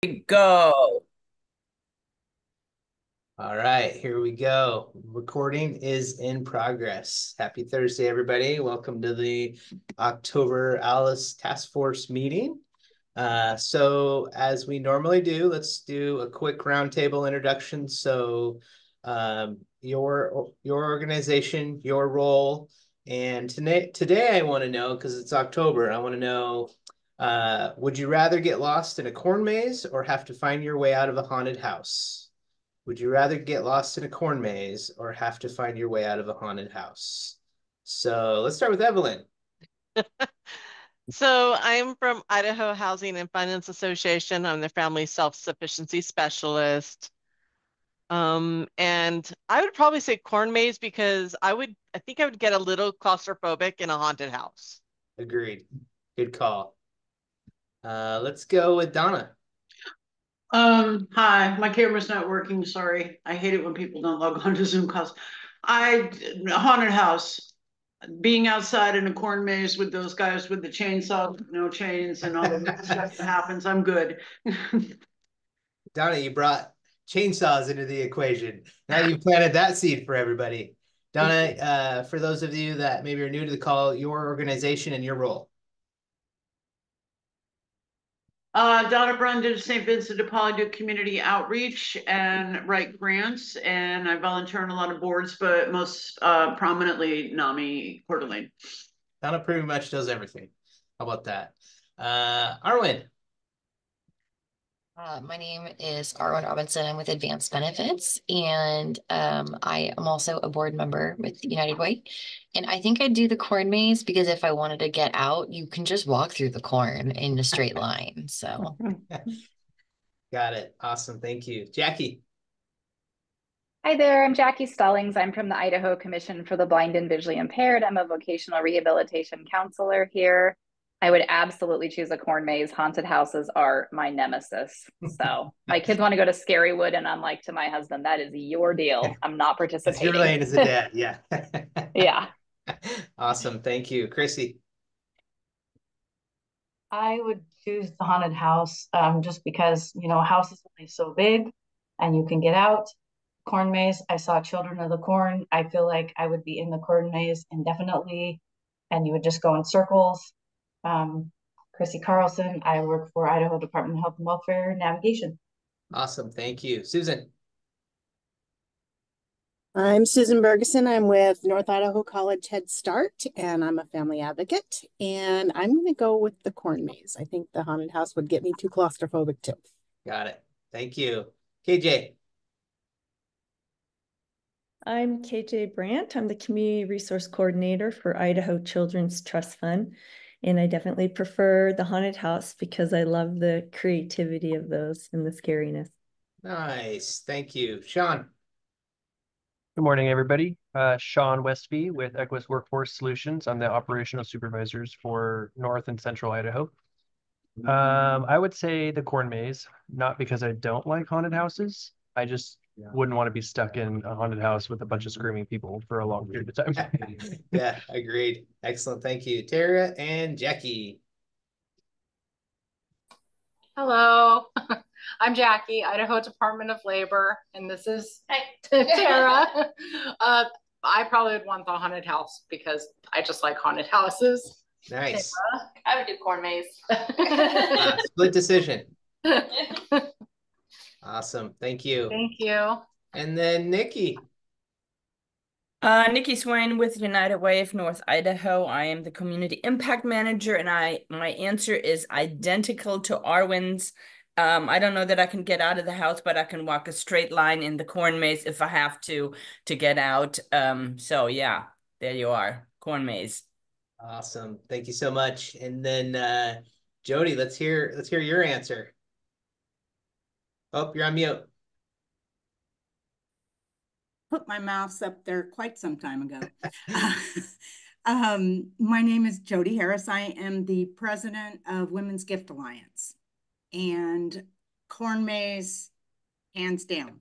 Go. All right, here we go. Recording is in progress. Happy Thursday, everybody. Welcome to the October Alice Task Force meeting. So as we normally do, let's do a quick roundtable introduction. So your organization, your role, and today I want to know, because it's October, I want to know, would you rather get lost in a corn maze or have to find your way out of a haunted house? Would you rather get lost in a corn maze or have to find your way out of a haunted house? So let's start with Evelyn. So I'm from Idaho Housing and Finance Association. I'm the family self-sufficiency specialist. And I would probably say corn maze because I think I would get a little claustrophobic in a haunted house. Agreed. Good call. Let's go with Donna. Hi, my camera's not working. Sorry. I hate it when people don't log on to Zoom calls. Haunted house. Being outside in a corn maze with those guys with the chainsaw, no chains, and all the stuff that happens, I'm good. Donna, you brought chainsaws into the equation. Now you've planted that seed for everybody. Donna, for those of you that maybe are new to the call, your organization and your role. Donna Brun did St. Vincent de Paul, do community outreach and write grants, and I volunteer on a lot of boards, but most prominently NAMI Coeur d'Alene. Donna pretty much does everything. How about that? Arwen. My name is Arwen Robinson. I'm with Advanced Benefits, and I am also a board member with United Way. And I think I'd do the corn maze because if I wanted to get out, you can just walk through the corn in a straight line. So, Got it. Awesome. Thank you. Jackie. Hi there, I'm Jackie Stallings. I'm from the Idaho Commission for the Blind and Visually Impaired. I'm a vocational rehabilitation counselor here. I would absolutely choose a corn maze. Haunted houses are my nemesis. So my kids want to go to Scarywood, and I'm like to my husband, that is your deal. I'm not It's your participating. lane as a dad. Yeah. Yeah. Awesome. Thank you. Chrissy. I would choose the haunted house just because, a house is only so big and you can get out. Corn maze, I saw Children of the Corn. I feel like I would be in the corn maze indefinitely and you would just go in circles. Chrissy Carlson, I work for Idaho Department of Health and Welfare Navigation. Awesome. Thank you. Susan. I'm Susan Bergeson. I'm with North Idaho College Head Start, and I'm a family advocate. And I'm going to go with the corn maze. I think the haunted house would get me too claustrophobic too. Got it. Thank you. KJ. I'm KJ Brandt. I'm the Community Resource Coordinator for Idaho Children's Trust Fund. And I definitely prefer the haunted house because I love the creativity of those and the scariness. Nice. Thank you. Sean. Good morning, everybody. Sean Westby with Equus Workforce Solutions. I'm the operational supervisors for North and Central Idaho. I would say the corn maze, not because I don't like haunted houses. I just wouldn't want to be stuck in a haunted house with a bunch of screaming people for a long period of time. Yeah, agreed. Excellent. Thank you. Tara and Jackie. Hello, I'm Jackie, Idaho Department of Labor, and this is Tara. I probably would want the haunted house because I just like haunted houses. Nice. Tara, I would do corn maze. Split decision. Awesome. Thank you. Thank you. And then Nikki. Nikki Swain with United Way of North Idaho. I am the Community Impact Manager, and my answer is identical to Arwen's. I don't know that I can get out of the house, but I can walk a straight line in the corn maze if I have to get out. So yeah, there you are, corn maze. Awesome. Thank you so much. And then Jody, let's hear your answer. Oh, you're on mute. Put my mouse up there quite some time ago. My name is Jody Harris. I am the president of Women's Gift Alliance, and corn maze, hands down.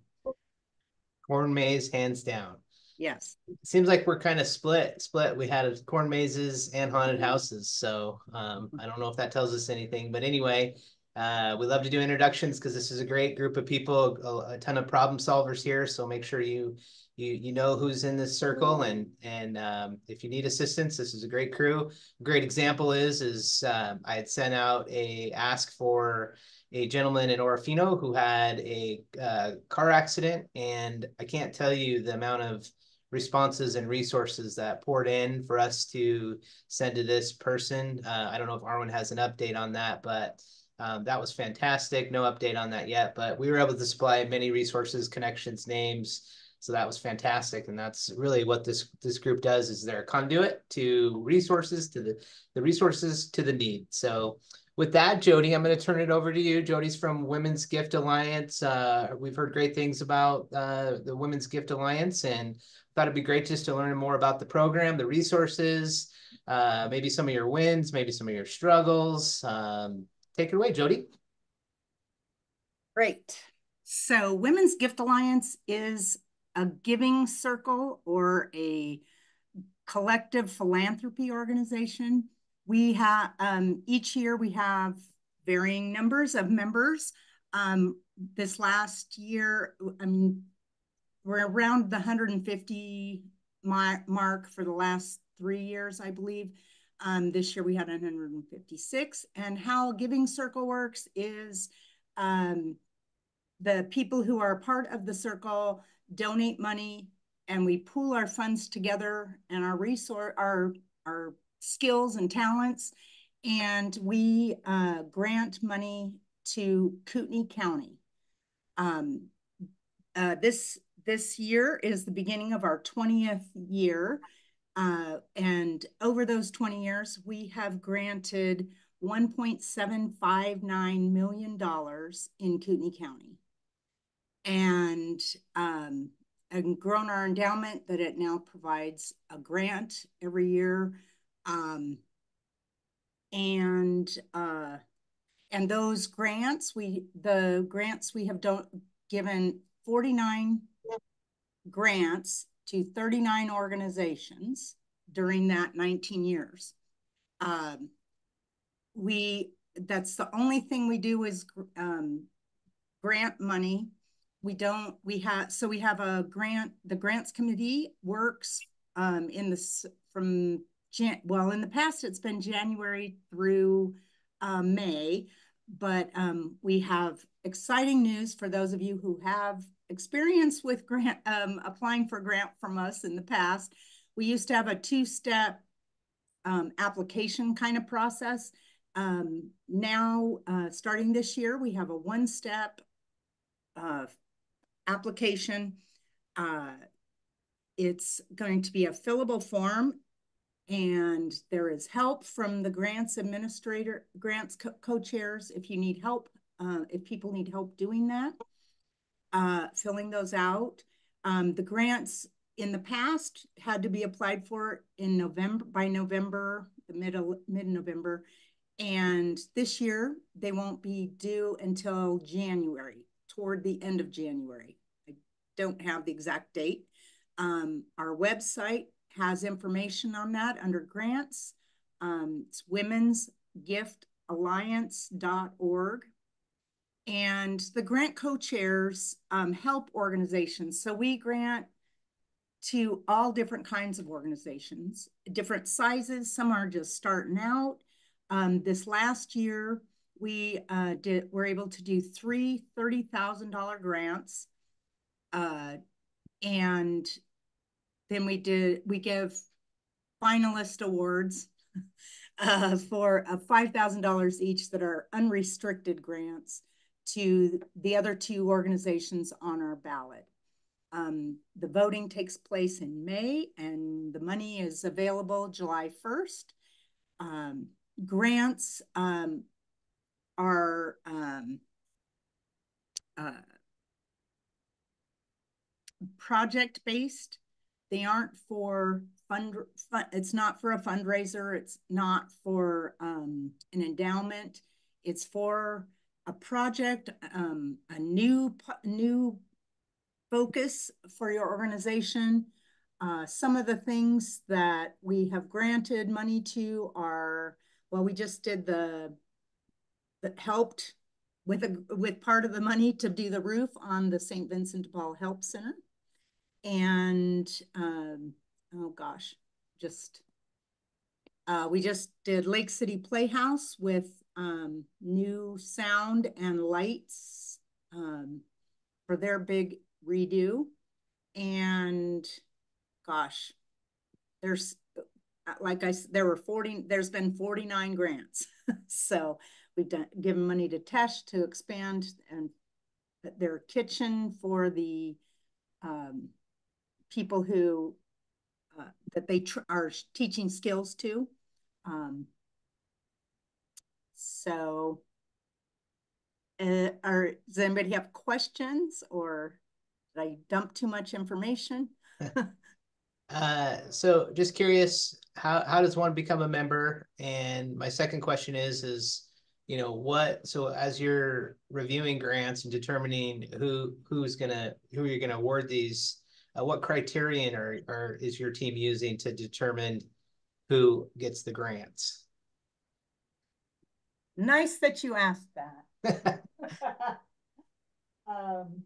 Corn maze, hands down. Yes. It seems like we're kind of split. We had corn mazes and haunted houses. So I don't know if that tells us anything. But anyway, We love to do introductions because this is a great group of people, a ton of problem solvers here. So make sure you know who's in this circle, and if you need assistance, this is a great crew. A great example is I had sent out a ask for a gentleman in Orofino who had a car accident, and I can't tell you the amount of responses and resources that poured in for us to send to this person. I don't know if Arwen has an update on that, but that was fantastic. No update on that yet, but we were able to supply many resources, connections, names. So that was fantastic. And that's really what this group does, is they're a conduit to resources, to the resources to the need. So with that, Jody, I'm going to turn it over to you. Jody's from Women's Gift Alliance. We've heard great things about the Women's Gift Alliance, and thought it'd be great just to learn more about the program, the resources, maybe some of your wins, maybe some of your struggles. Take it away, Jody. Great. So Women's Gift Alliance is a giving circle or a collective philanthropy organization. We have each year we have varying numbers of members. This last year, we're around the 150 mark for the last 3 years, I believe. This year we had 156. And how Giving Circle works is the people who are a part of the circle donate money, and we pool our funds together and our our skills and talents, and we grant money to Kootenai County. This year is the beginning of our 20th year. And over those 20 years, we have granted $1.759 million in Kootenai County. And grown our endowment that it now provides a grant every year. And those grants, the grants we have given 49 grants to 39 organizations during that 19 years. That's the only thing we do is grant money. We have a grant, the grants committee works in the past it's been January through May, but we have exciting news for those of you who have experience with applying for grant from us in the past. We used to have a two-step application kind of process. Now, starting this year, we have a one-step application. It's going to be a fillable form, and there is help from the grants administrator, grants co-chairs if you need help, if people need help doing that, filling those out. The grants in the past had to be applied for in November, by November, the mid-November. And this year, they won't be due until January, toward the end of January. I don't have the exact date. Our website has information on that under grants. It's womensgiftalliance.org. And the grant co-chairs help organizations. So we grant to all different kinds of organizations, different sizes. Some are just starting out. This last year, we were able to do 3 $30,000 grants. And then we give finalist awards for $5,000 each that are unrestricted grants to the other 2 organizations on our ballot. The voting takes place in May, and the money is available July 1st. Grants are project-based. They aren't for it's not for a fundraiser. It's not for an endowment. It's for a project, a new focus for your organization. Some of the things that we have granted money to are, well, we just did that helped with part of the money to do the roof on the St. Vincent de Paul Help Center. And oh gosh, we just did Lake City Playhouse with new sound and lights for their big redo. And gosh, there's like I said, there's been 49 grants. So we've given money to Tesh to expand and their kitchen for the people who that they are teaching skills to. So does anybody have questions, or did I dump too much information? So just curious, how does one become a member? And my second question is, you know, so as you're reviewing grants and determining who you're gonna award these, what criterion is your team using to determine who gets the grants? Nice that you asked that. um,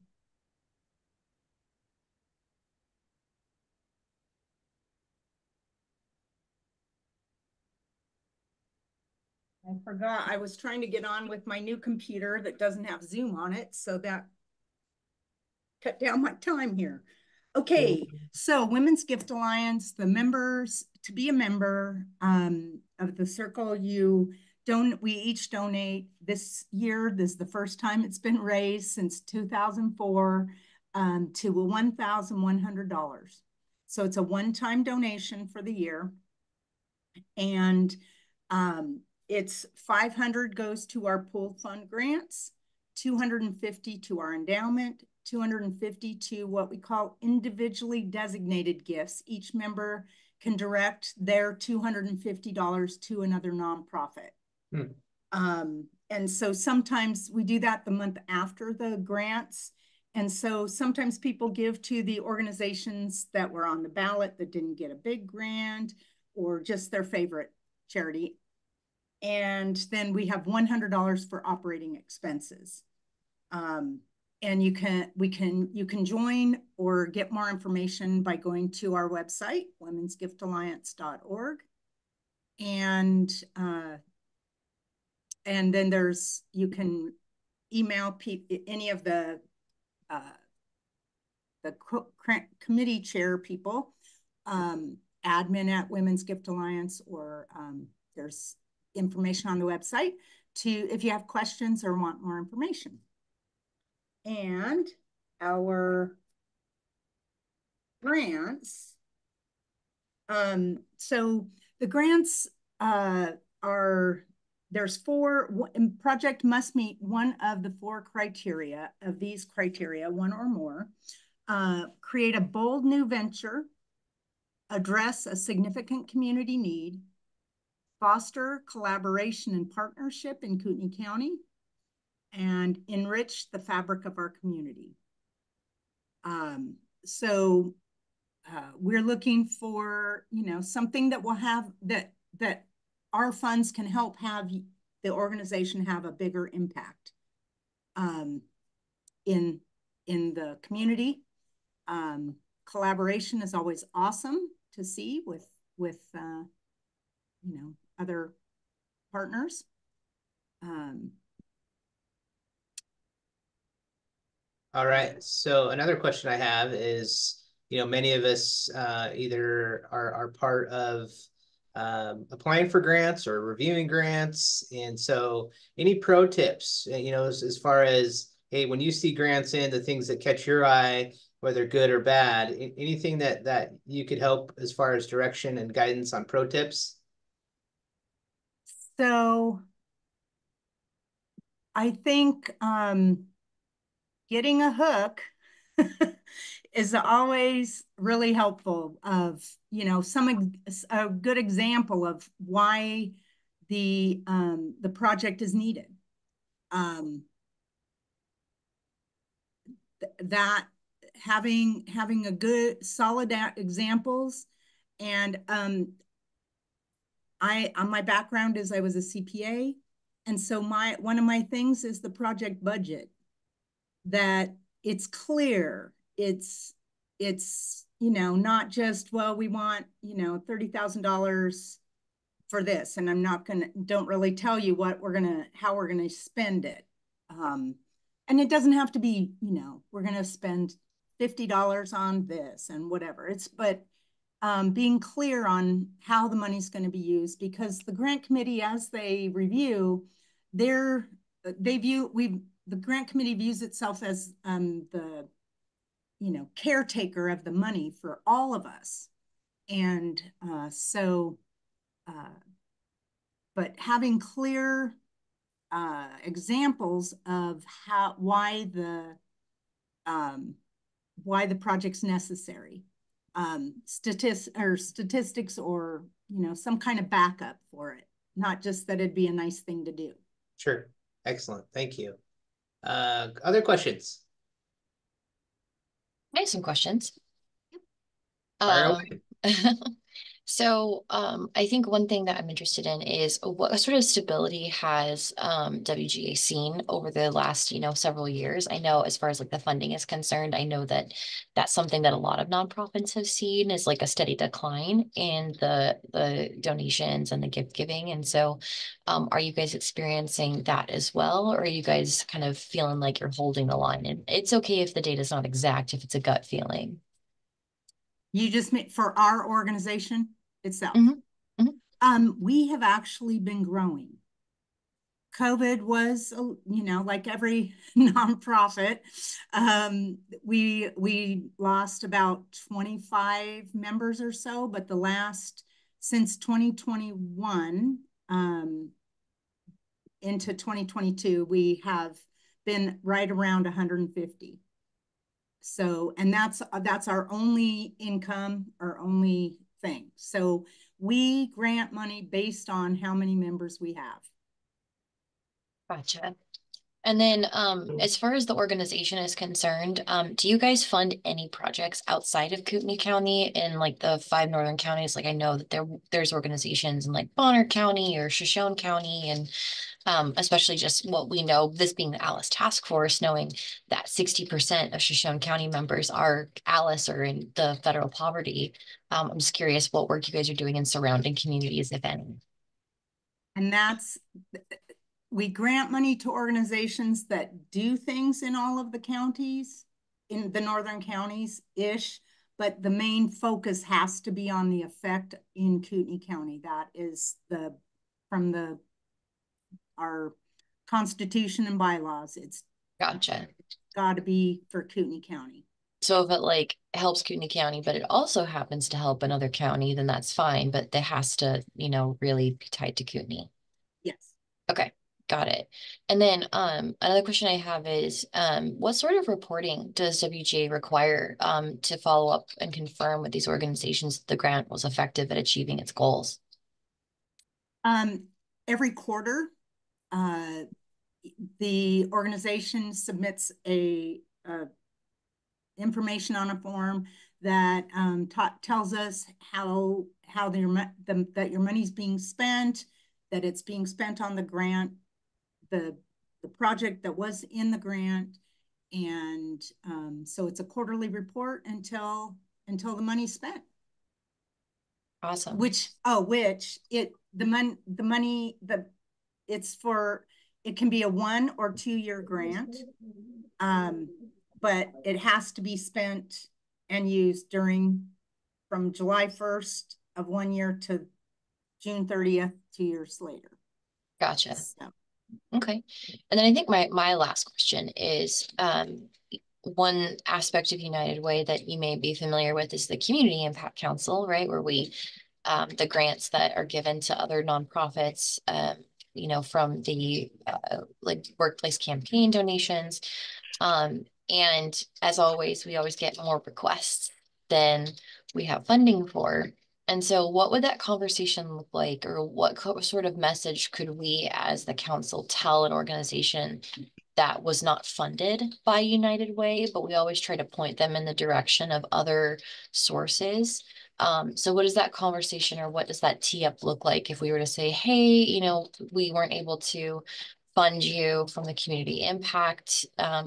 I forgot. I was trying to get on with my new computer that doesn't have Zoom on it, so that cut down my time here. Okay, so Women's Gift Alliance, the members, to be a member of the circle, we each donate. This year, this is the first time it's been raised since 2004 to $1,100. So it's a one-time donation for the year. And it's 500 goes to our pool fund grants, 250 to our endowment, 250 to what we call individually designated gifts. Each member can direct their $250 to another nonprofit. And so sometimes we do that the month after the grants. And so sometimes people give to the organizations that were on the ballot that didn't get a big grant, or just their favorite charity. And then we have $100 for operating expenses. And you can join or get more information by going to our website, womensgiftalliance.org. And then you can email any of the committee chair people, admin at Women's Gift Alliance, or there's information on the website if you have questions or want more information. And our grants, so the grants there's project must meet one of the 4 criteria of these criteria, one or more. Create a bold new venture, address a significant community need, foster collaboration and partnership in Kootenai County, and enrich the fabric of our community. So we're looking for, something that will have that our funds can help have the organization have a bigger impact in the community. Collaboration is always awesome to see with other partners. All right. So another question I have is, many of us either are part of applying for grants or reviewing grants. And so any pro tips, as far as, hey, when you see grants in, the things that catch your eye, whether good or bad, anything that you could help as far as direction and guidance on pro tips? So I think getting a hook is always really helpful of, a good example of why the project is needed. That having a good solid examples. And my background is I was a CPA, And so one of my things is the project budget, that it's clear. It's, you know, not just, well, we want, you know, $30,000 for this, and I'm not gonna, don't really tell you how we're gonna spend it. And it doesn't have to be, you know, we're gonna spend $50 on this and whatever. But being clear on how the money's going to be used, because the grant committee, as they review, the grant committee views itself as the, you know, caretaker of the money for all of us. And but having clear examples of why the project's necessary, statistics, or, you know, some kind of backup for it, not just that it'd be a nice thing to do. Sure. Excellent. Thank you. Other questions? I have some questions. Fire away. So I think one thing that I'm interested in is what sort of stability has WGA seen over the last, you know, several years? I know as far as like the funding is concerned, I know that that's something that a lot of nonprofits have seen, is like a steady decline in the donations and the gift giving. And so are you guys experiencing that as well? Or are you guys kind of feeling like you're holding the line? And it's okay if the data is not exact, if it's a gut feeling. You just mean for our organization itself? Mm-hmm. Mm-hmm. We have actually been growing. COVID was, you know, like every nonprofit, we lost about 25 members or so, but since 2021 into 2022, we have been right around 150. So, and that's our only income, our only thing. So we grant money based on how many members we have. Gotcha. And then as far as the organization is concerned, do you guys fund any projects outside of Kootenai County in like the 5 northern counties? Like I know that there's organizations in like Bonner County or Shoshone County, and especially just what we know, this being the Alice Task Force, knowing that 60% of Shoshone County members are Alice or in the federal poverty. I'm just curious what work you guys are doing in surrounding communities, if any. And we grant money to organizations that do things in all of the counties, in the northern counties-ish, but the main focus has to be on the effect in Kootenai County. That is from our constitution and bylaws. It's Gotcha. got to be for Kootenai County. So if it like helps Kootenai County, but it also happens to help another county, then that's fine, but it has to, you know, really be tied to Kootenai. Yes. Okay. Got it. And then another question I have is what sort of reporting does WGA require to follow up and confirm with these organizations that the grant was effective at achieving its goals? Every quarter, the organization submits information on a form that tells us how that your money's being spent, that it's being spent on the grant, the project that was in the grant. And so it's a quarterly report until the money's spent. Awesome. It can be a 1 or 2 year grant, but it has to be spent and used from July 1st of 1 year to June 30th, 2 years later. Gotcha. So. Okay. And then I think my last question is one aspect of United Way that you may be familiar with is the Community Impact Council, right? Where we the grants that are given to other nonprofits, you know, from the like workplace campaign donations. And as always, we always get more requests than we have funding for. And so what would that conversation look like, or what sort of message could we as the council tell an organization that was not funded by United Way, but we always try to point them in the direction of other sources? So what does that conversation or what does that tee up look like if we were to say, hey, we weren't able to fund you from the community impact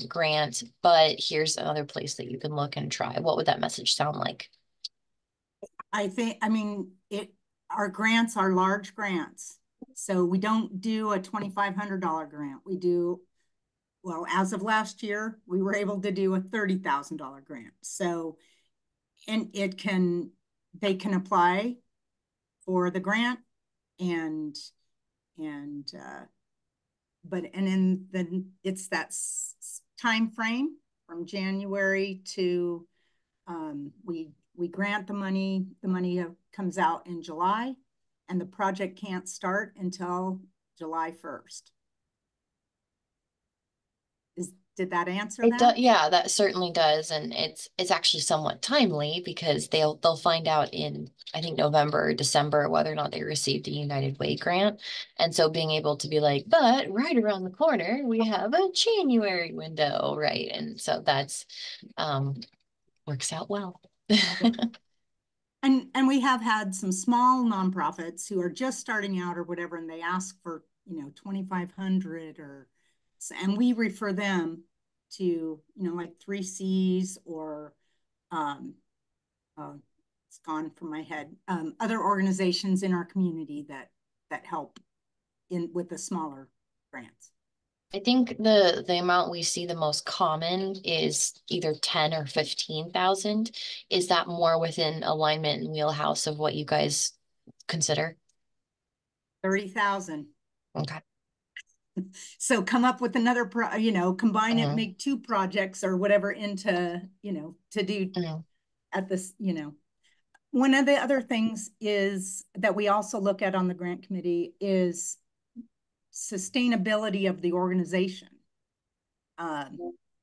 grant, but here's another place that you can look and try. What would that message sound like? Our grants are large grants. So we don't do a $2,500 grant. We do, well, as of last year, we were able to do a $30,000 grant. So, and they can apply for the grant and then it's that time frame from January to we grant the money comes out in July and the project can't start until July 1st. Did that answer that? Yeah, that certainly does. And it's actually somewhat timely because they'll find out in, I think, November or December whether or not they received the United Way grant. And so being able to be like, but right around the corner, we have a January window, right? And so that's works out well. And we have had some small nonprofits who are just starting out or whatever, and they ask for, 2,500 and we refer them to, like 3Cs or, it's gone from my head, other organizations in our community that help with the smaller grants. I think the amount we see the most common is either 10 or 15,000. Is that more within alignment and wheelhouse of what you guys consider? 30,000. Okay. So come up with another combine it, make two projects or whatever into, to do at this, One of the other things is that we also look at on the grant committee is sustainability of the organization.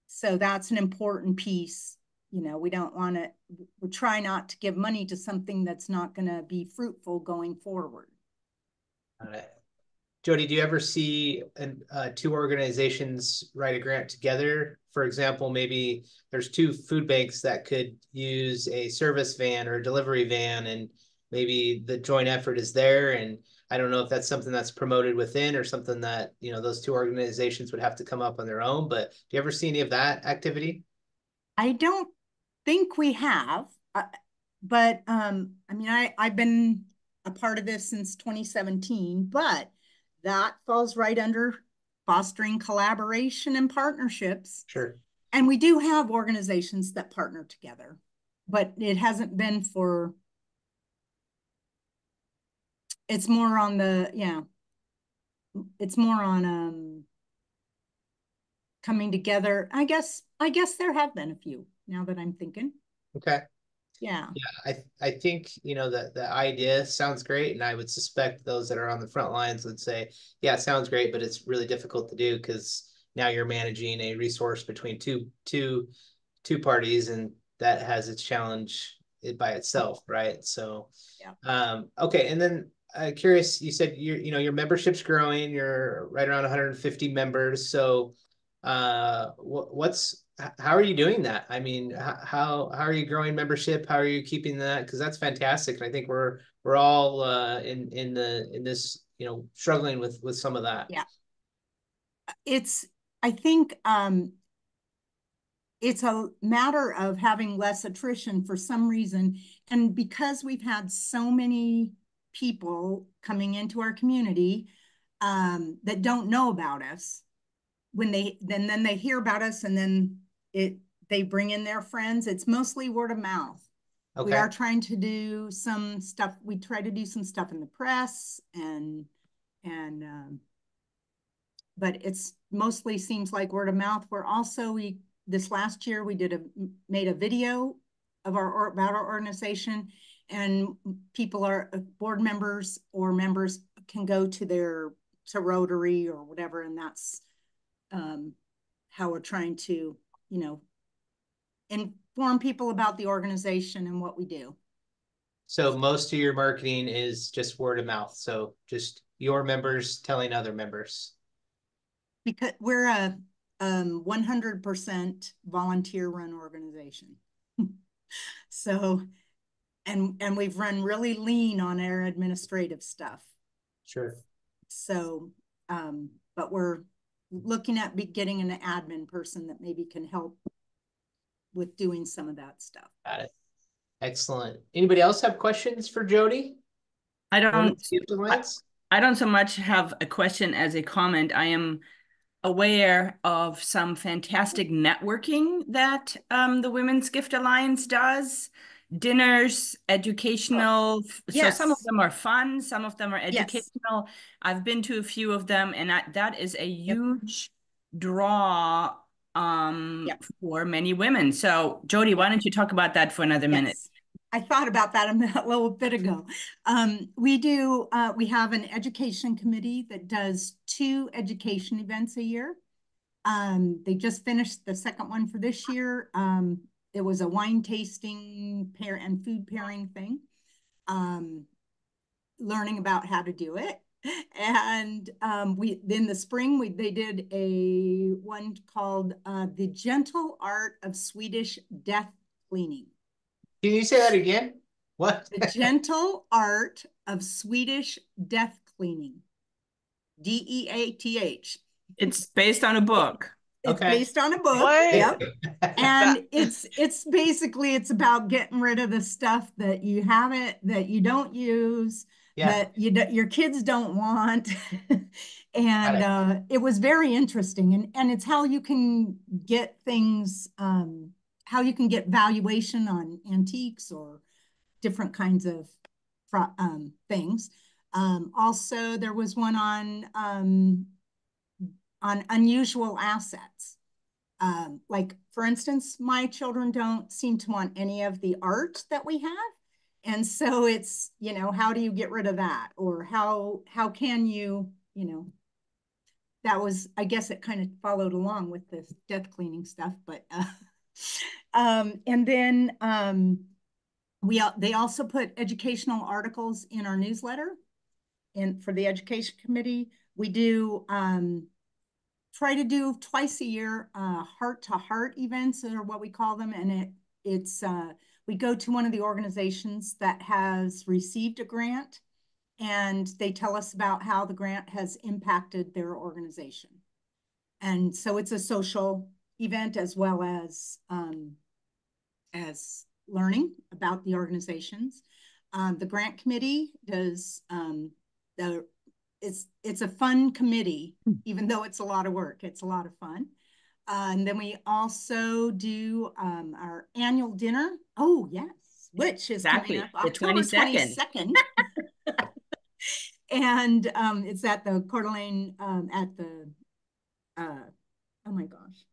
So that's an important piece. We don't want to, we try not to give money to something that's not going to be fruitful going forward. Jody, do you ever see two organizations write a grant together? For example, maybe there's two food banks that could use a service van or a delivery van, and maybe the joint effort is there. And I don't know if that's something that's promoted within or something that, those two organizations would have to come up on their own. But do you ever see any of that activity? I don't think we have, but I've been a part of this since 2017, but that falls right under fostering collaboration and partnerships. Sure. And we do have organizations that partner together, but it hasn't been it's more on coming together. I guess there have been a few now that I'm thinking. Okay. Yeah. I think, the idea sounds great. And I would suspect those that are on the front lines would say, yeah, it sounds great, but it's really difficult to do because now you're managing a resource between two parties, and that has its challenge by itself, right? So, yeah. Okay. And then curious, you said your membership's growing, you're right around 150 members. So how are you doing that? I mean, how are you growing membership? How are you keeping that? Because that's fantastic. And I think we're all in this, struggling with some of that. Yeah. I think it's a matter of having less attrition for some reason. And because we've had so many people coming into our community that don't know about us, when then they hear about us and then they bring in their friends. It's mostly word of mouth. Okay. We are trying to do some stuff. We try to do some stuff in the press but it's mostly seems like word of mouth. We're also, this last year we made a video of about our organization, and board members or members can go to Rotary or whatever, and that's how we're trying to, inform people about the organization and what we do. So most of your marketing is just word of mouth. So just your members telling other members. Because we're a 100% volunteer run organization. So, and we've run really lean on our administrative stuff. Sure. So, but we're looking at getting an admin person that maybe can help with doing some of that stuff. Got it. Excellent. Anybody else have questions for Jody? I don't so much have a question as a comment. I am aware of some fantastic networking that the Women's Gift Alliance does. Dinners, educational. So some of them are fun, some of them are educational. I've been to a few of them, and that is a huge draw for many women. So Jody, why don't you talk about that for another minute? I thought about that a little bit ago. We have an education committee that does 2 education events a year. They just finished the second one for this year. It was a wine tasting and food pairing thing. Learning about how to do it. And in the spring, they did a one called The Gentle Art of Swedish Death Cleaning. Can you say that again? What? The Gentle Art of Swedish Death Cleaning. DEATH. It's based on a book. It's based on a book. Yep. And it's basically, it's about getting rid of the stuff that you don't use, that your kids don't want. And it was very interesting. And it's how you can get things, how you can get valuation on antiques or different kinds of things. Also, there was one on unusual assets. Like, for instance, my children don't seem to want any of the art that we have. And so it's, how do you get rid of that? Or how can you, that was, I guess it kind of followed along with the death cleaning stuff, but, and then they also put educational articles in our newsletter. And for the education committee, we do try to do twice a year heart-to-heart events, or what we call them. And we go to one of the organizations that has received a grant, and they tell us about how the grant has impacted their organization. And so it's a social event as well as learning about the organizations. The grant committee does it's a fun committee, even though it's a lot of work. It's a lot of fun. And then we also do our annual dinner. Oh, yes, which is coming up October 22nd. And it's at the Coeur d'Alene, at the, oh my gosh,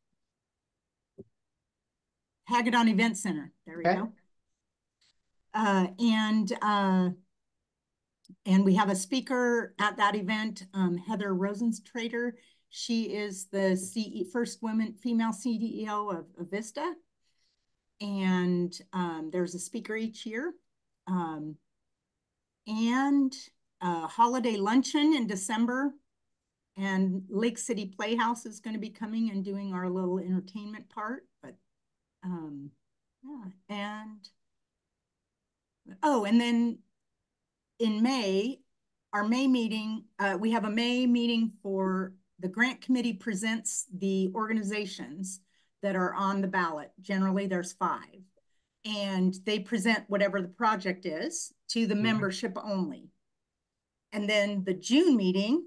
Hagedon Event Center. There we go. And we have a speaker at that event, Heather Rosenstrater. She is the first female CEO of Vista. And there's a speaker each year. And a holiday luncheon in December. And Lake City Playhouse is going to be coming and doing our little entertainment part. But yeah, and then in May, our May meeting, we have a May meeting for the grant committee presents the organizations that are on the ballot. Generally, there's 5. And they present whatever the project is to the membership only. And then the June meeting,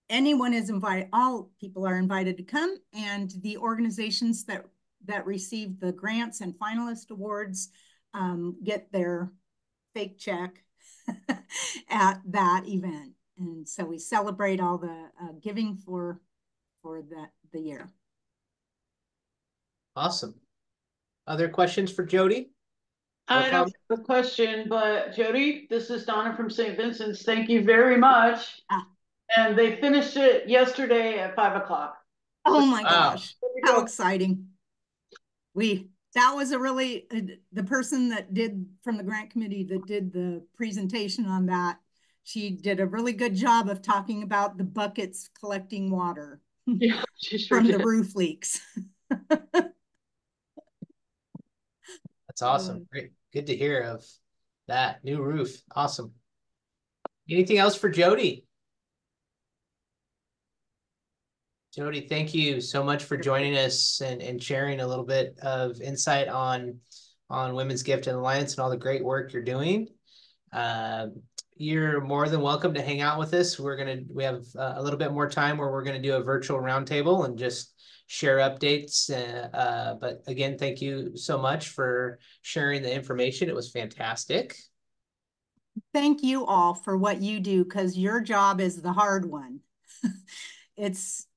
anyone is invited, all people are invited to come, and the organizations that receive the grants and finalist awards get their fake check at that event. And so we celebrate all the giving for the year. Awesome. Other questions for Jody? I don't have a question, but Jody, this is Donna from St. Vincent's. Thank you very much. And they finished it yesterday at 5 o'clock. Oh my gosh, how exciting. That was the person that did, from the grant committee that did the presentation on that, she did a really good job of talking about the buckets collecting water from the roof leaks. That's It's awesome. Great. Good to hear of that new roof. Awesome. Anything else for Jody? Jody, thank you so much for joining us and sharing a little bit of insight on Women's Gift and Alliance and all the great work you're doing. You're more than welcome to hang out with us. We have a little bit more time where we're gonna do a virtual roundtable and just share updates. But again, thank you so much for sharing the information. It was fantastic. Thank you all for what you do, because your job is the hard one. It's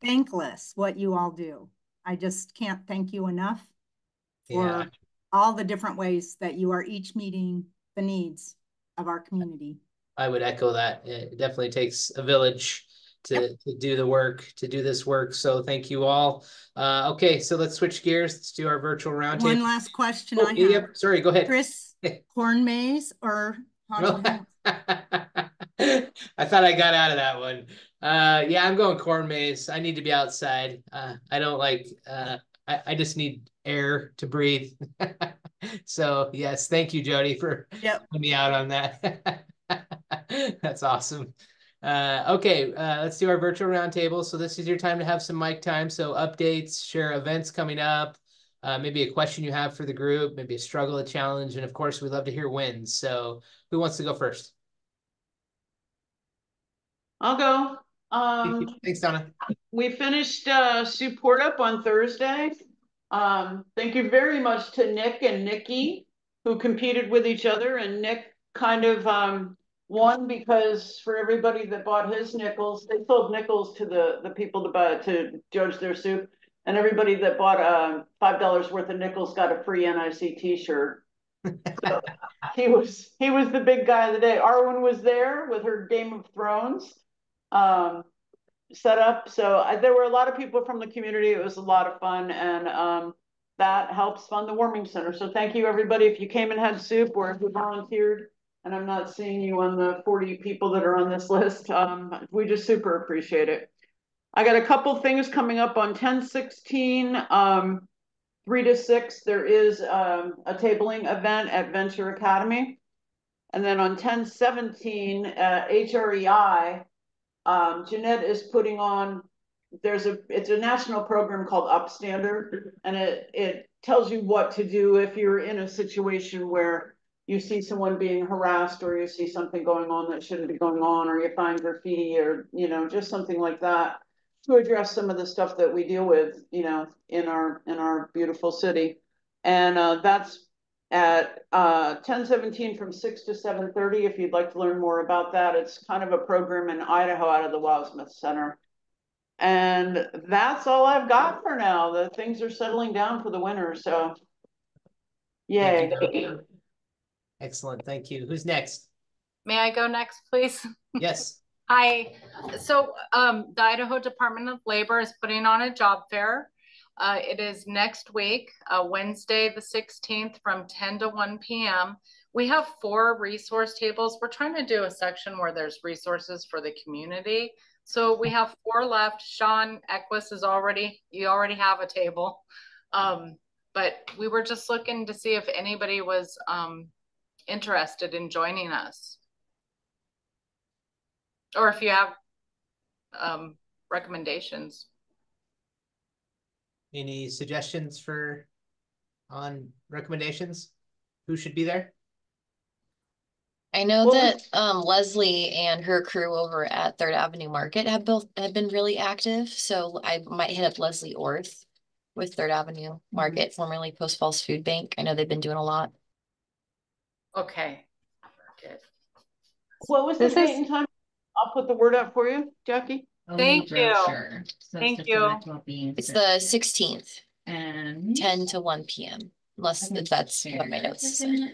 thankless what you all do. I just can't thank you enough for all the different ways that you are each meeting the needs of our community. I would echo that. It definitely takes a village to do the work, to do this work. So thank you all. Okay, so let's switch gears. Let's do our virtual roundtable. One last question I have. Yep. Sorry, go ahead. Chris, corn maze or haunted house? I thought I got out of that one. Yeah, I'm going corn maze. I need to be outside. I don't like, I just need air to breathe. So yes, thank you, Jody, for putting me out on that. That's awesome. Okay, let's do our virtual roundtable. So this is your time to have some mic time. So updates, share events coming up, maybe a question you have for the group, maybe a struggle, a challenge, and of course, we'd love to hear wins. So who wants to go first? I'll go. Thanks, Donna. We finished Support Up on Thursday. Thank you very much to Nick and Nikki, who competed with each other, and Nick kind of won because for everybody that bought his nickels, they sold nickels to the people to judge their soup, and everybody that bought $5 worth of nickels got a free NIC t-shirt. So he was the big guy of the day. Arwen was there with her Game of Thrones set up. So there were a lot of people from the community. It was a lot of fun, and that helps fund the warming center. So thank you, everybody. If you came and had soup or if you volunteered, and I'm not seeing you on the 40 people that are on this list, we just super appreciate it. I got a couple things coming up on 10/16, 3 to 6. There is a tabling event at Venture Academy. And then on 10/17, HREI, Jeanette is putting on, it's a national program called Upstander, and it tells you what to do if you're in a situation where you see someone being harassed, or you see something going on that shouldn't be going on, or you find graffiti, or just something like that, to address some of the stuff that we deal with in our beautiful city. And that's at 10/17 from 6 to 7:30. If you'd like to learn more about that, it's kind of a program in Idaho out of the Wildsmith Center. And that's all I've got for now. The things are settling down for the winter, so yay. Excellent, thank you. Who's next? May I go next, please? Yes. Hi. So the Idaho Department of Labor is putting on a job fair. It is next week, Wednesday the 16th from 10 to 1 p.m. We have 4 resource tables. We're trying to do a section where there's resources for the community. So we have 4 left. Sean Equus you already have a table. But we were just looking to see if anybody was interested in joining us. Or if you have recommendations. Any suggestions on recommendations? Who should be there? I know that Leslie and her crew over at Third Avenue Market have been really active. So I might hit up Leslie Orth with Third Avenue Market, formerly Post Falls Food Bank. I know they've been doing a lot. Okay. What was the date and time? I'll put the word up for you, Jackie. Thank you. Thank you. It's the 16th and 10 to 1 p.m. Unless that's what my notes say.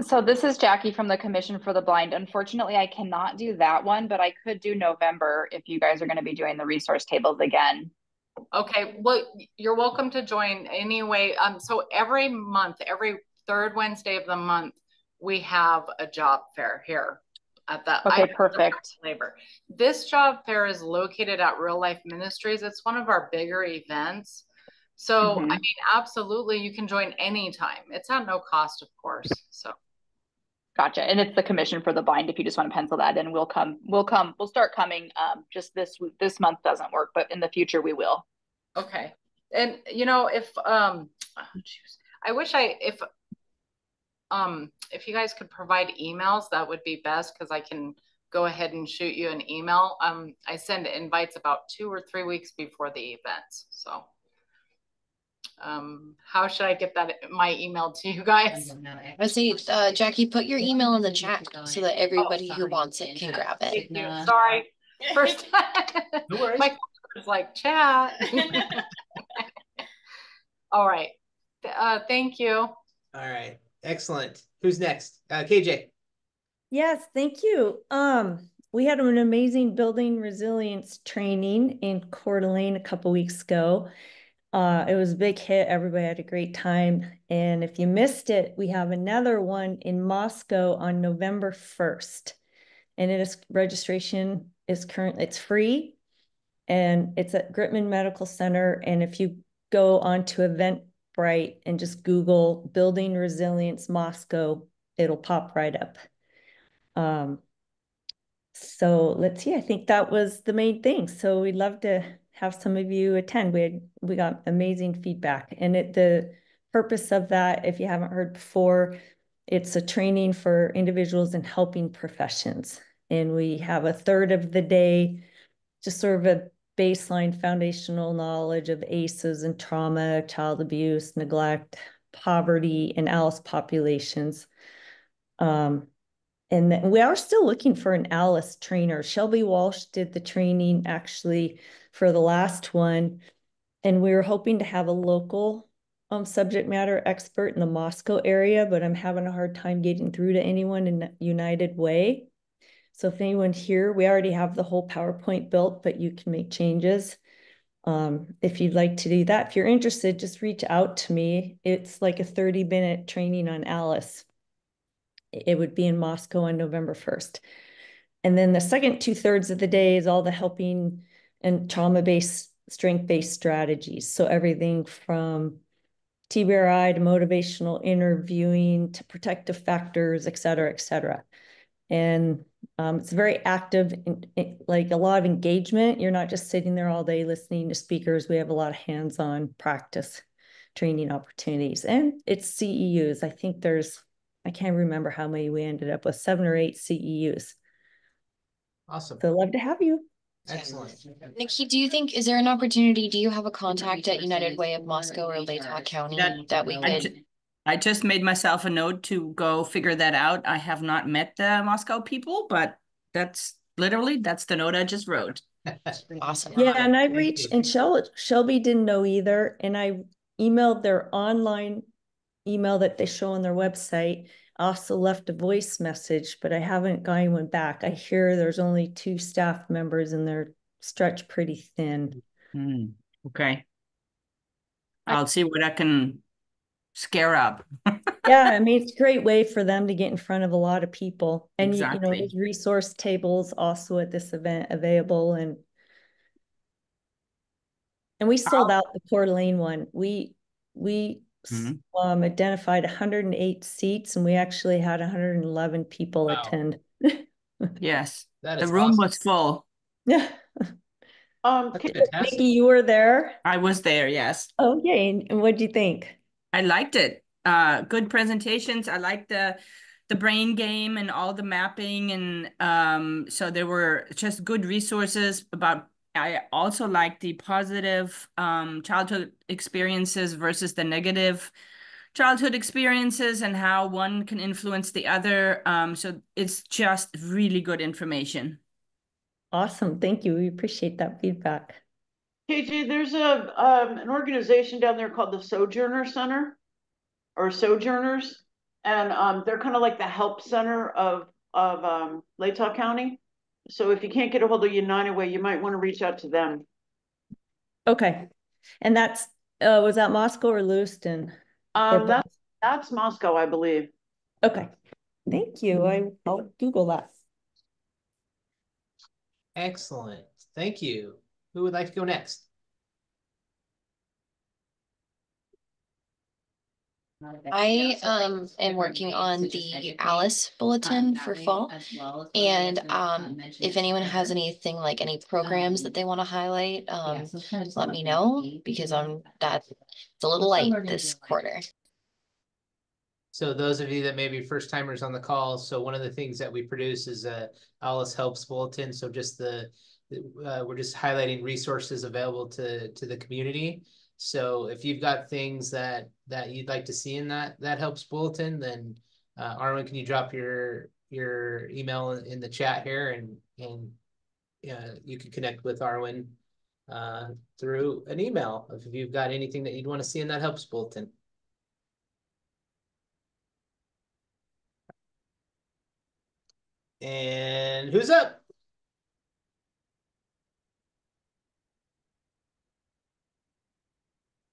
So this is Jackie from the Commission for the Blind. Unfortunately, I cannot do that one, but I could do November if you guys are going to be doing the resource tables again. Okay, well, you're welcome to join anyway. So every month, every 3rd Wednesday of the month, we have a job fair here at the perfect. Labor. This job fair is located at Real Life Ministries. It's one of our bigger events. So, I Mhm. mean, absolutely, you can join anytime. It's at no cost, of course. So, Gotcha. And it's the Commission for the Blind. If you just want to pencil that in, we'll start coming. Just this month doesn't work, but in the future we will. okay. And if I wish if you guys could provide emails, that would be best because I can go ahead and shoot you an email. I send invites about 2 or 3 weeks before the events. So how should I get my email to you guys? I say, Jackie, put your email in the chat so that everybody who wants it can grab it. Thank you. Sorry. First No worries. my was like chat. All right. Thank you. All right. Excellent. Who's next? KJ. Yes, thank you. We had an amazing building resilience training in Coeur d'Alene a couple weeks ago. It was a big hit. Everybody had a great time. And if you missed it, we have another one in Moscow on November 1st. And registration is it's free and it's at Gritman Medical Center. And if you go onto Eventbrite and just Google Building Resilience Moscow, it'll pop right up. So let's see, I think that was the main thing. So we'd love to have some of you attend. We got amazing feedback. And the purpose of that, if you haven't heard before, it's a training for individuals in helping professions. And we have a third of the day, just sort of a baseline foundational knowledge of ACEs and trauma, child abuse, neglect, poverty, and ALICE populations. And we are still looking for an ALICE trainer. Shelby Walsh did the training actually for the last one. And we were hoping to have a local subject matter expert in the Moscow area, but I'm having a hard time getting through to anyone in United Way. So if anyone here, we already have the whole PowerPoint built, but you can make changes. If you'd like to do that, if you're interested, just reach out to me. It's like a 30-minute training on ALICE. It would be in Moscow on November 1st. And then the second 2/3 of the day is all the helping and trauma-based, strength-based strategies. So everything from TBRI to motivational interviewing to protective factors, et cetera, et cetera. And it's very active, like a lot of engagement. You're not just sitting there all day listening to speakers. We have a lot of hands-on practice training opportunities. And it's CEUs. I think I can't remember how many we ended up with, 7 or 8 CEUs. Awesome. So love to have you. Excellent. Nikki, is there an opportunity? Do you have a contact at United Way of Moscow or Latah County that we could? I just made myself a note to go figure that out. I have not met the Moscow people, but that's the note I just wrote. Awesome. Yeah, and I reached, and Shelby didn't know either, and I emailed their online email that they show on their website. I also left a voice message, but I haven't got anyone back. I hear there's only 2 staff members and they're stretched pretty thin. Okay. I'll see what I can scare up. Yeah, I mean, it's a great way for them to get in front of a lot of people. And exactly. There's resource tables also at this event available, and we sold out the Coeur d'Alene one. We identified 108 seats, and we actually had 111 people attend. Yes, that the is room awesome. was full. Yeah. Fantastic. Nikki, you were there? I was there, yes. Okay, and what do you think? I liked it. Good presentations. I liked the brain game and all the mapping, and so there were just good resources about. I also liked the positive childhood experiences versus the negative childhood experiences and how one can influence the other. So it's just really good information. Awesome. Thank you. We appreciate that feedback. KJ, there's an organization down there called the Sojourner Center or Sojourners, and they're kind of like the help center of Latah County. So if you can't get a hold of United Way, you might want to reach out to them. Okay. And that's was that Moscow or Lewiston? That's Moscow, I believe. Okay. Thank you. I'll Google that. Excellent. Thank you. Who would like to go next? I am working on the Alice Bulletin for fall. And if anyone has anything like any programs that they want to highlight, let me know because it's a little light this quarter. So those of you that may be first timers on the call, so one of the things that we produce is a Alice Helps Bulletin. So just we're just highlighting resources available to the community. So if you've got things that you'd like to see in that Helps Bulletin, then Arwen, can you drop your email in the chat here, and you can connect with Arwen through an email if you've got anything that you'd want to see in that Helps Bulletin. And who's up?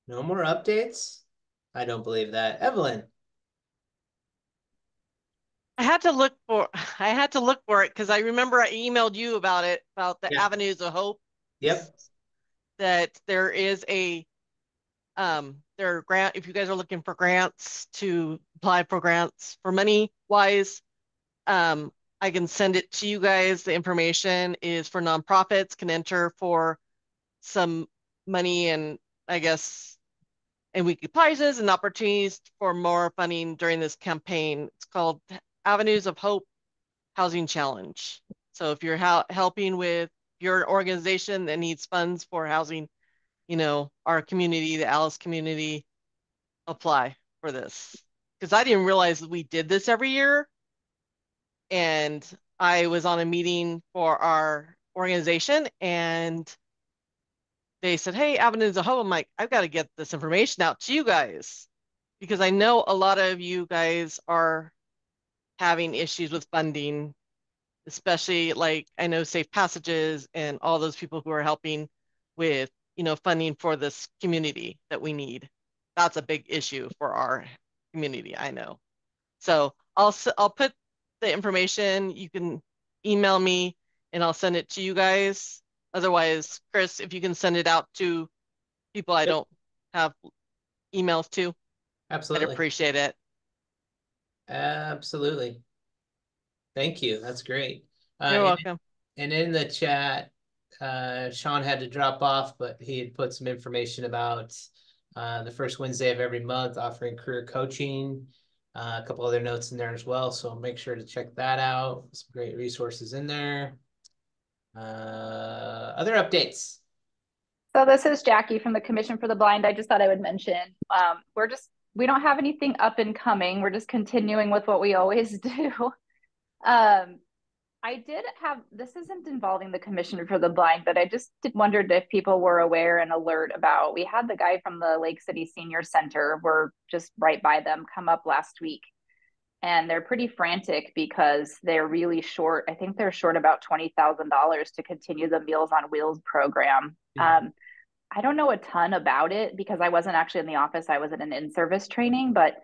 No more updates? I don't believe that. Evelyn. I had to look for it because I remember I emailed you about it, about the Avenues of Hope. Yep. That there is there are if you guys are looking for grants to apply for grants for money wise, I can send it to you guys. The information is for nonprofits can enter for some money and I guess and weekly prizes and opportunities for more funding during this campaign. It's called Avenues of Hope Housing Challenge. So if you're helping with your organization that needs funds for housing, our community, the Alice community, apply for this. Because I didn't realize that we did this every year. And I was on a meeting for our organization and they said, hey, Avenues of Hope. I'm like, I've got to get this information out to you guys because I know a lot of you guys are having issues with funding, especially like I know Safe Passages and all those people who are helping with, funding for this community that we need. That's a big issue for our community, I know. So I'll put the information. You can email me and I'll send it to you guys. Otherwise, Chris, if you can send it out to people I don't have emails to, Absolutely. I'd appreciate it. Absolutely. Thank you. That's great. You're welcome. And in the chat, Sean had to drop off, but he had put some information about the first Wednesday of every month offering career coaching, a couple other notes in there as well. So make sure to check that out. Some great resources in there. Other updates. So this is Jackie from the Commission for the Blind. I just thought I would mention, we don't have anything up and coming. We're just continuing with what we always do. I did have, this isn't involving the Commission for the Blind, but I just wondered if people were aware and alert about, we had the guy from the Lake City Senior Center, we're just right by them, come up last week. And they're pretty frantic because they're really short. I think they're short about $20,000 to continue the Meals on Wheels program. Yeah. I don't know a ton about it because I wasn't actually in the office. I was in an in-service training, but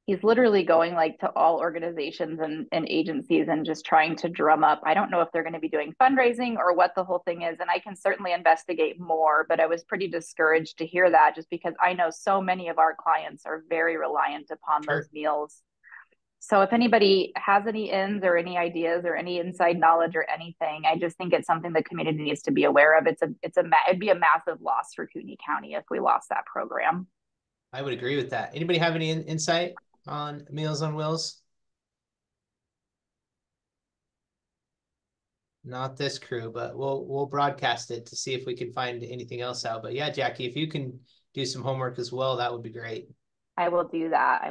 he's literally going like to all organizations and agencies and just trying to drum up. I don't know if they're going to be doing fundraising or what the whole thing is. And I can certainly investigate more, but I was pretty discouraged to hear that just because I know so many of our clients are very reliant upon those meals. So if anybody has any ins or any ideas or any inside knowledge or anything, I just think it's something the community needs to be aware of. It'd be a massive loss for Kootenai County if we lost that program. I would agree with that. Anybody have any insight on Meals on Wheels? Not this crew, but we'll broadcast it to see if we can find anything else out. But yeah, Jackie, if you can do some homework as well, that would be great. I will do that.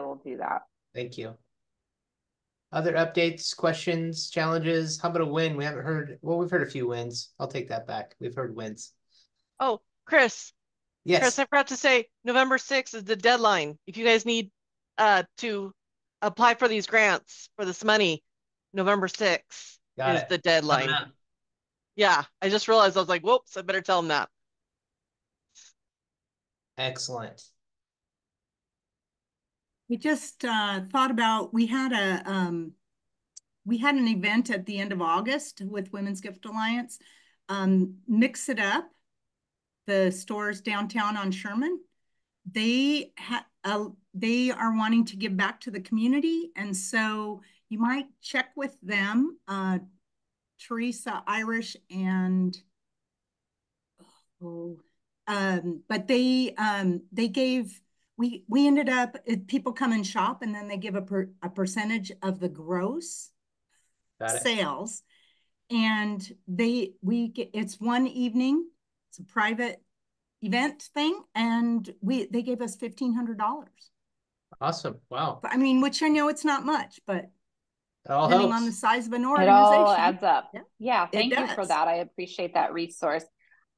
Thank you. Other updates, questions, challenges? How about a win? We haven't heard. Well, we've heard a few wins. I'll take that back. We've heard wins. Oh, Chris. Yes. Chris, I forgot to say November 6th is the deadline. If you guys need to apply for these grants for this money, November 6th is the deadline. Yeah, I just realized I was like, whoops, I better tell them that. Excellent. We just thought about, we had an event at the end of August with Women's Gift Alliance. Mix It Up, the stores downtown on Sherman. They they are wanting to give back to the community. And so you might check with them, Teresa Irish and, but they gave, we ended up, people come and shop and then they give a percentage of the gross sales. And it's one evening, it's a private event thing, and they gave us $1,500. Awesome. Wow. I mean, which I know it's not much, but depending on the size of an It organization. all adds up. Yeah, thank you for that. I appreciate that resource.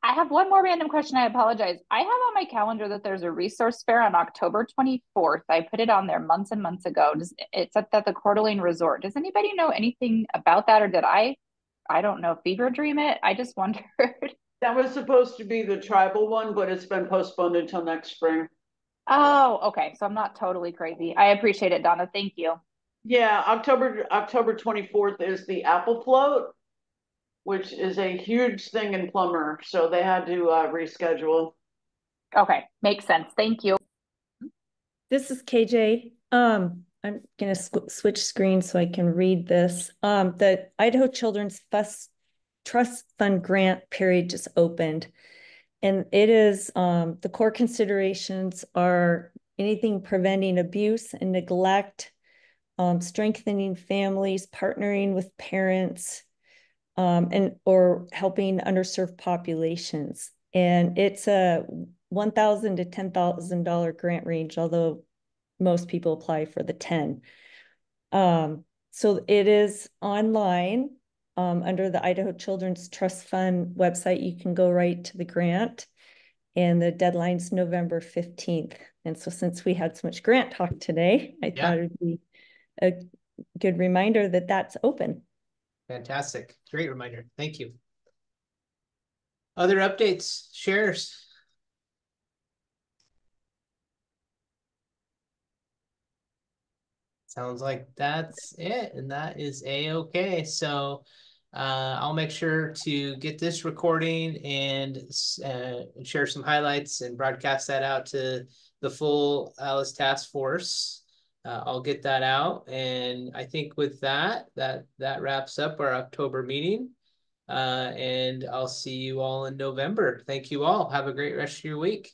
I have one more random question. I apologize. I have on my calendar that there's a resource fair on October 24th. I put it on there months and months ago. It's at the Coeur d'Alene Resort. Does anybody know anything about that, or did I don't know, fever dream it? I just wondered. That was supposed to be the tribal one, but it's been postponed until next spring. Oh, okay. So I'm not totally crazy. I appreciate it, Donna. Thank you. Yeah, October 24th is the Apple Float, which is a huge thing in Plummer. So they had to reschedule. Okay, makes sense. Thank you. This is KJ. I'm gonna switch screens so I can read this. The Idaho Children's Trust Fund grant period just opened. And it is, the core considerations are anything preventing abuse and neglect, strengthening families, partnering with parents, or helping underserved populations. And it's a $1,000 to $10,000 grant range, although most people apply for the 10. So it is online under the Idaho Children's Trust Fund website. You can go right to the grant, and the deadline's November 15th. And so since we had so much grant talk today, I thought it would be a good reminder that that's open. Fantastic. Great reminder. Thank you. Other updates, shares? Sounds like that's it, and that is a-okay. So I'll make sure to get this recording and share some highlights and broadcast that out to the full Alice Task Force. I'll get that out, and I think with that wraps up our October meeting. And I'll see you all in November. Thank you all. Have a great rest of your week.